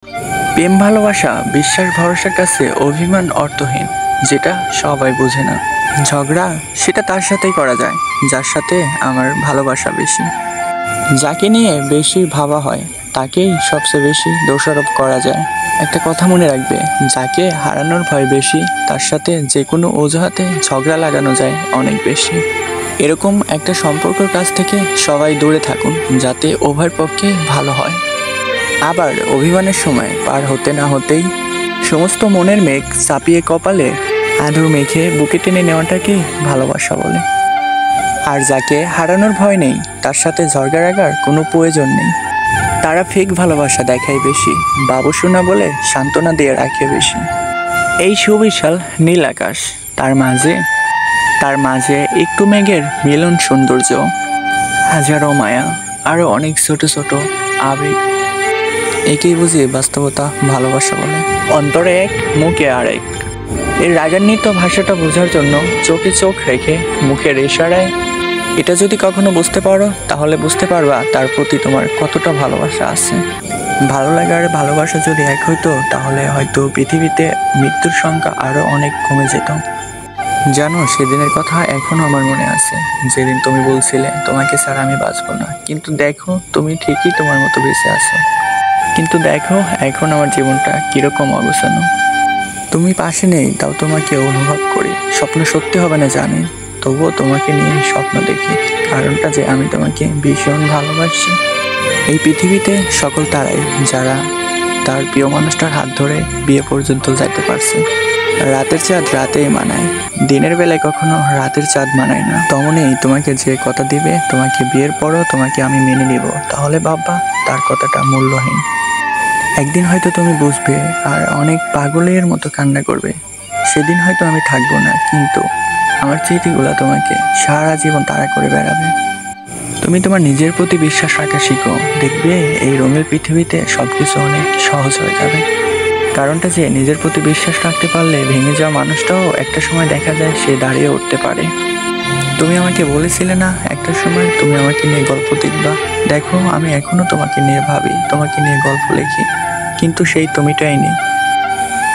প্রেম ভালোবাসা বিশ্বাস ভরসার কাছে অভিমান অর্থহীন, যেটা সবাই বোঝে না। ঝগড়া সেটা তার সাথেই করা যায় যার সাথে আমার ভালোবাসা বেশি। যাকে নিয়ে বেশি ভাবা হয় তাকেই সবচেয়ে বেশি দোষারোপ করা যায়। একটা কথা মনে রাখবে, যাকে হারানোর ভয় বেশি তার সাথে যে কোনো অজুহাতে ঝগড়া লাগানো যায় অনেক বেশি। এরকম একটা সম্পর্কের কাছ থেকে সবাই দূরে থাকুন, যাতে উভয়ের পক্ষেই ভালো হয়। আবার অভিমানের সময় পার হতে না হতেই সমস্ত মনের মেঘ চাপিয়ে কপালে আঁধুর মেঘে বুকে টেনে নেওয়াটাকেই ভালোবাসা বলে। আর যাকে হারানোর ভয় নেই তার সাথে ঝগড়া লাগার কোনো প্রয়োজন নেই। তারা ফেক ভালোবাসা দেখায় বেশি, বাবুসোনা বলে সান্ত্বনা দিয়ে রাখে বেশি। এই সুবিশাল নীল আকাশ, তার মাঝে একটু মেঘের মিলন সৌন্দর্য, হাজারো মায়া, আরো অনেক ছোট ছোট আবেগ। একেই বুঝিয়ে বাস্তবতা ভালোবাসা বলে। অন্তরে এক, মুখে আরেক। এর রাগান্বিত ভাষাটা বোঝার জন্য চোখে চোখ রেখে মুখের ইশারায় এটা যদি কখনো বুঝতে পারো, তাহলে বুঝতে পারবা তার প্রতি তোমার কতটা ভালোবাসা আছে। ভালো লাগার ভালোবাসা যদি এক হইতো, তাহলে হয়তো পৃথিবীতে মৃত্যুর সংখ্যা আরো অনেক কমে যেত। জানো, সেদিনের কথা এখনো আমার মনে আছে, যেদিন তুমি বলছিলে তোমাকে ছাড়া আমি বাঁচবো না। কিন্তু দেখো, তুমি ঠিকই তোমার মতো বেঁচে আছো। কিন্তু দেখো এখন আমার জীবনটা কিরকম অগোছানো। তুমি পাশে নেই, তাও তোমাকে অনুভব করি। স্বপ্ন সত্যি হবে না জানি, তবুও তোমাকে নিয়ে স্বপ্ন দেখি। কারণটা যে আমি তোমাকে ভীষণ ভালোবাসি। এই পৃথিবীতে সকল তারাই যারা তার প্রিয় মানুষটার হাত ধরে বিয়ে পর্যন্ত যাইতে পারছে। রাতের চাঁদ রাতেই মানায়, দিনের বেলায় কখনো রাতের চাঁদ মানায় না। তেমনই তোমাকে যে কথা দিবে তোমাকে বিয়ের পরও তোমাকে আমি মেনে নিব, তাহলে বাবা তার কথাটা মূল্যহীন। একদিন হয়তো তুমি বুঝবে আর অনেক পাগলের মতো কান্না করবে। সেদিন হয়তো আমি থাকবো না, কিন্তু আমার স্মৃতিগুলো তোমাকে সারা জীবন তাড়া করে বেড়াবে। তুমি তোমার নিজের প্রতি বিশ্বাস রাখা শিখো, দেখবে এই রঙের পৃথিবীতে সবকিছু অনেক সহজ হয়ে যাবে। কারণটা যে নিজের প্রতি বিশ্বাস রাখতে পারলে ভেঙে যাওয়া মানুষটাও একটা সময় দেখা যায় সে দাঁড়িয়ে উঠতে পারে। তুমি আমাকে বলেছিলে না একটা সময় তুমি আমাকে নিয়ে গল্প লিখবা? দেখো, আমি এখনো তোমাকে নিয়ে ভাবি, তোমাকে নিয়ে গল্প লিখি, কিন্তু সেই তুমিটাই নেই।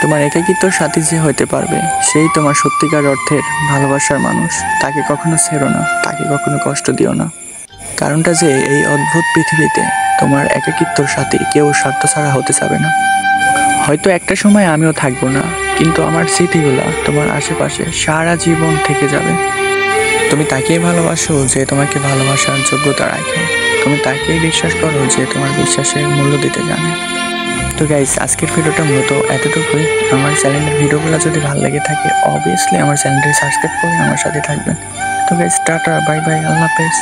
তোমার একাকিত্বর সাথী যে হইতে পারবে, সেই তোমার সত্যিকার অর্থের ভালোবাসার মানুষ। তাকে কখনো ছেড়ো না, তাকে কখনো কষ্ট দিও না। কারণটা যে এই অদ্ভুত পৃথিবীতে তোমার একাকিত্বর সাথী কেউ স্বার্থ ছাড়া হতে চাবে না। হয়তো একটা সময় আমিও থাকবো না, কিন্তু আমার স্মৃতিগুলা তোমার আশেপাশে সারা জীবন থেকে যাবে। তুমি তাকেই ভালোবাসো যে তোমাকে ভালোবাসার যোগ্যতা রাখে। তুমি তাকেই বিশ্বাস করো যে তোমার বিশ্বাসের মূল্য দিতে জানে। তো গাইস, আজকের ভিডিওটা মূলত এতটুকুই। আমার চ্যানেলের ভিডিওগুলো যদি ভালো লেগে থাকে, অবভিয়াসলি আমার চ্যানেলটি সাবস্ক্রাইব করে আমার সাথে থাকবেন। তো গাইস, টাটা, বাই বাই, আল্লাহ হাফেজ।